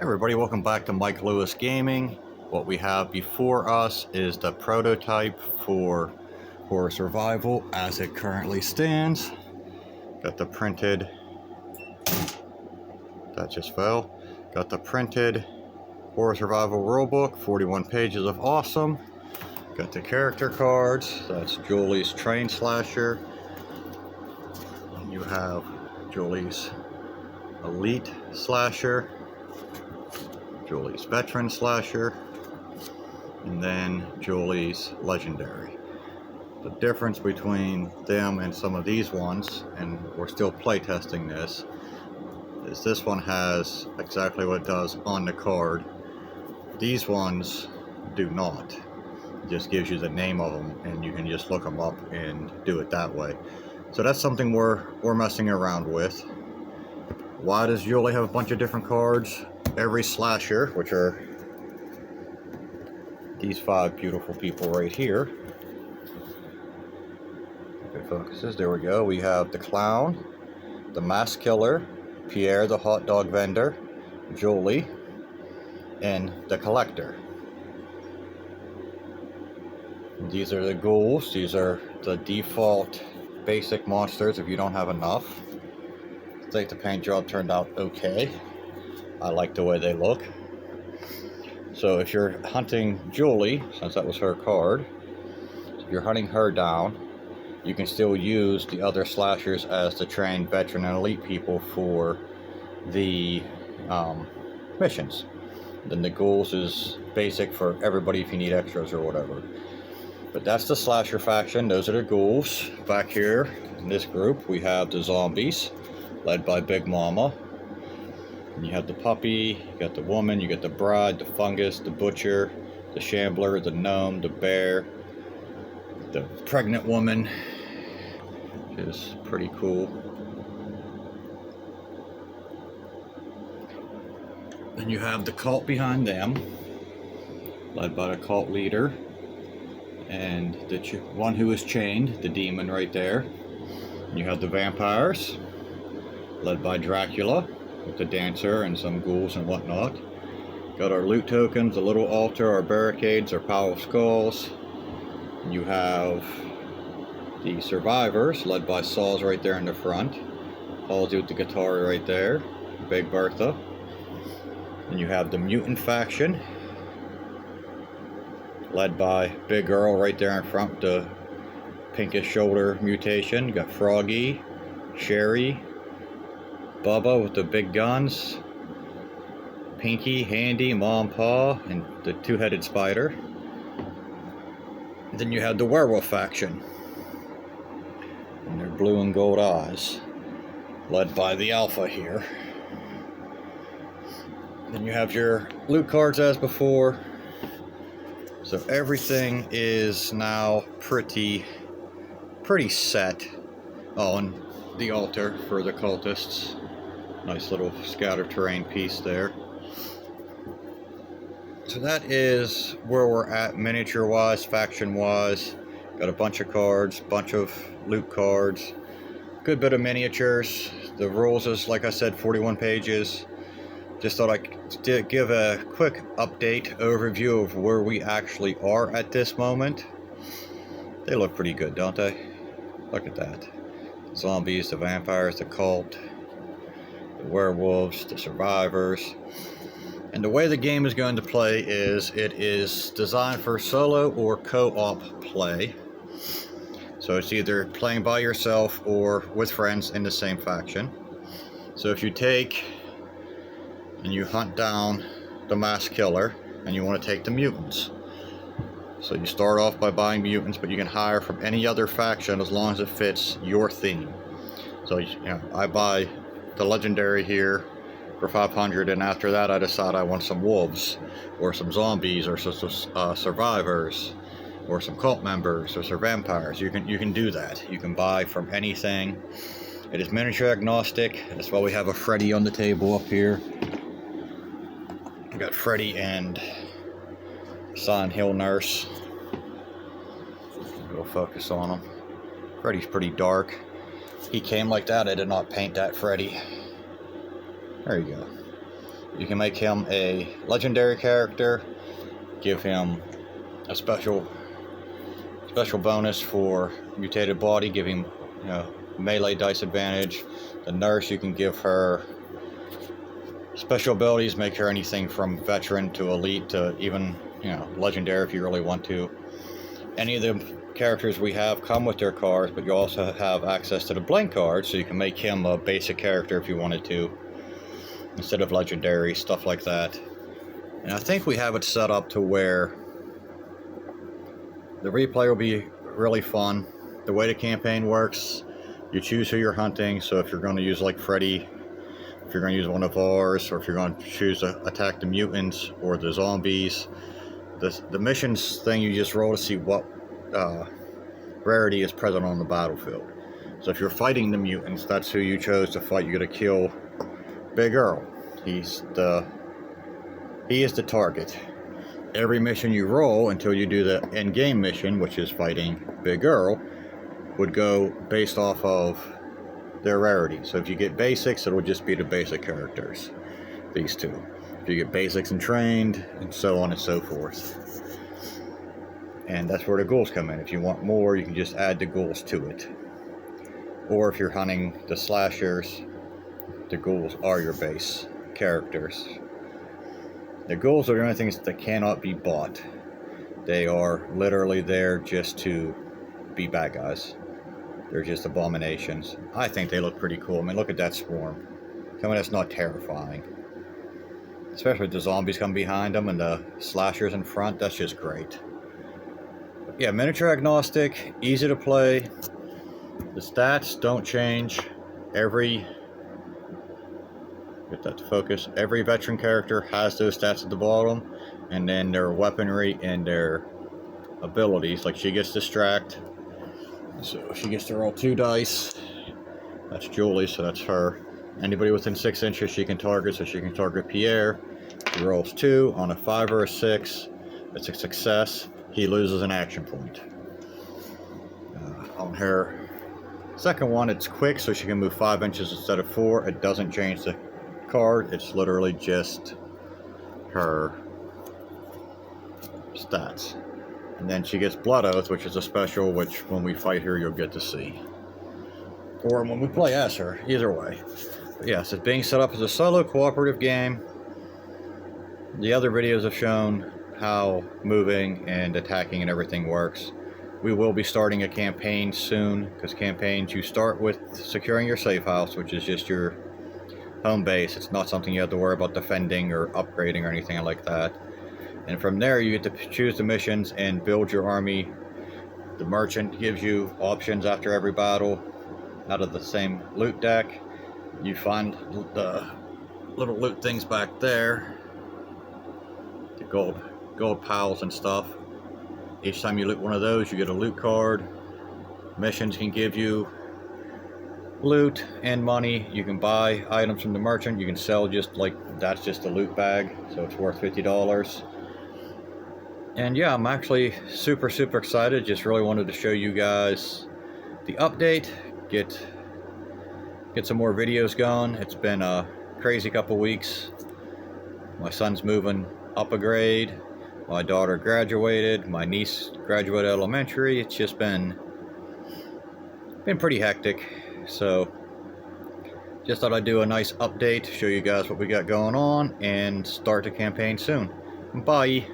Everybody, welcome back to Mike Lewis Gaming. What we have before us is the prototype for Horror Survival as it currently stands. Got the printed, that just fell. Got the printed Horror Survival rulebook, 41 pages of awesome. Got the character cards, that's Julie's Train Slasher. And you have Julie's Elite Slasher, Julie's Veteran Slasher, and then Julie's Legendary. The difference between them and some of these ones, and we're still playtesting this, is this one has exactly what it does on the card. These ones do not. It just gives you the name of them, and you can just look them up and do it that way. So that's something we're messing around with. Why does Julie have a bunch of different cards? Every slasher, which are these 5 beautiful people right here. If it focuses, there we go. We have the Clown, the Mask Killer, Pierre the Hot Dog Vendor, Julie, and the Collector. And these are the ghouls. These are the default basic monsters if you don't have enough. I think the paint job turned out okay. I like the way they look. So if you're hunting Julie, since that was her card, if you're hunting her down, you can still use the other slashers as the trained veteran and elite people for the missions. Then the ghouls is basic for everybody if you need extras or whatever. But that's the slasher faction. Those are the ghouls. Back here in this group we have the zombies, led by Big Mama. And you have the puppy, you got the woman, you got the bride, the fungus, the butcher, the shambler, the gnome, the bear, the pregnant woman, which is pretty cool. Then you have the cult behind them, led by the cult leader, and the one who is chained, the demon right there. And you have the vampires, led by Dracula, with the dancer and some ghouls and whatnot. Got our loot tokens, a little altar, our barricades, our pile of skulls. And you have the survivors, led by Saws right there in the front. Halsey with the guitar right there, Big Bertha. And you have the mutant faction, led by Big Earl right there in front, the pinkish shoulder mutation. You got Froggy, Sherry, Bubba with the big guns, Pinky, Handy, Mom, Pa, and the 2-headed spider. Then you have the werewolf faction, and their blue and gold eyes, led by the Alpha here. Then you have your loot cards as before. So everything is now pretty set on the altar for the cultists. Nice little scatter terrain piece there. So that is where we're at miniature wise, faction wise. Got a bunch of cards, bunch of loot cards, good bit of miniatures. The rules is, like I said, 41 pages. Just thought I'd give a quick update overview of where we actually are at this moment. They look pretty good, don't they? Look at that. Zombies, the vampires, the cult, the werewolves, the survivors. And the way the game is going to play is it is designed for solo or co-op play. So it's either playing by yourself or with friends in the same faction. So if you take and you hunt down the Mask Killer and you want to take the mutants. So you start off by buying mutants, but you can hire from any other faction as long as it fits your theme. So I buy the legendary here for 500, and after that I decide I want some wolves or some zombies or some survivors or some cult members or some vampires. You can do that. You can buy from anything. It is miniature agnostic. That's why we have a Freddy on the table up here. We got Freddy and Silent Hill Nurse. We'll focus on him. Freddy's pretty dark. He came like that. I did not paint that Freddy. There you go. You can make him a legendary character. Give him a special bonus for mutated body. Give him, melee dice advantage. The nurse, you can give her special abilities. Make her anything from veteran to elite to even, legendary if you really want to. Any of the characters we have come with their cards, but you also have access to the blank cards, so you can make him a basic character if you wanted to, instead of legendary, stuff like that. And I think we have it set up to where the replay will be really fun. The way the campaign works, you choose who you're hunting, so if you're going to use like Freddy, if you're going to use one of ours, or if you're going to choose to attack the mutants or the zombies, the missions thing, you just roll to see what rarity is present on the battlefield. So if you're fighting the mutants, that's who you chose to fight. You got to kill Big Earl. He is the target. Every mission you roll until you do the end game mission, which is fighting Big Earl, would go based off of their rarity. So if you get basics, it'll just be the basic characters, these two. If you get basics and trained, and so on and so forth. And that's where the ghouls come in. If you want more, you can just add the ghouls to it. Or if you're hunting the slashers, the ghouls are your base characters. The ghouls are the only things that cannot be bought. They are literally there just to be bad guys. They're just abominations. I think they look pretty cool. I mean, look at that swarm. Tell me that's not terrifying. Especially if the zombies come behind them and the slashers in front. That's just great. But yeah, miniature agnostic, easy to play. The stats don't change. Get that to focus. Every veteran character has those stats at the bottom, and then their weaponry and their abilities. Like she gets distract, so she gets to roll 2 dice. That's Julie, so that's her. Anybody within 6 inches she can target, so she can target Pierre. He rolls 2 on a 5 or a 6. It's a success. He loses an action point. On her second one, it's quick, so she can move 5 inches instead of 4. It doesn't change the card. It's literally just her stats. And then she gets Blood Oath, which is a special, which when we fight her, you'll get to see. Or when we play as her, either way. But yes, it's being set up as a solo cooperative game. The other videos have shown how moving and attacking and everything works. We will be starting a campaign soon, because campaigns, you start with securing your safe house, which is just your home base. It's not something you have to worry about defending or upgrading or anything like that. And from there, you get to choose the missions and build your army. The merchant gives you options after every battle out of the same loot deck. You find the little loot things back there, the gold piles and stuff. Each time you loot one of those, you get a loot card. Missions can give you loot and money. You can buy items from the merchant. You can sell just like that's just a loot bag, so it's worth $50. And yeah, I'm actually super excited. Just really wanted to show you guys the update, get some more videos going. It's been a crazy couple weeks. My son's moving up a grade. My daughter graduated. My niece graduated elementary. It's just been pretty hectic. So just thought I'd do a nice update, show you guys what we got going on, and start the campaign soon. Bye.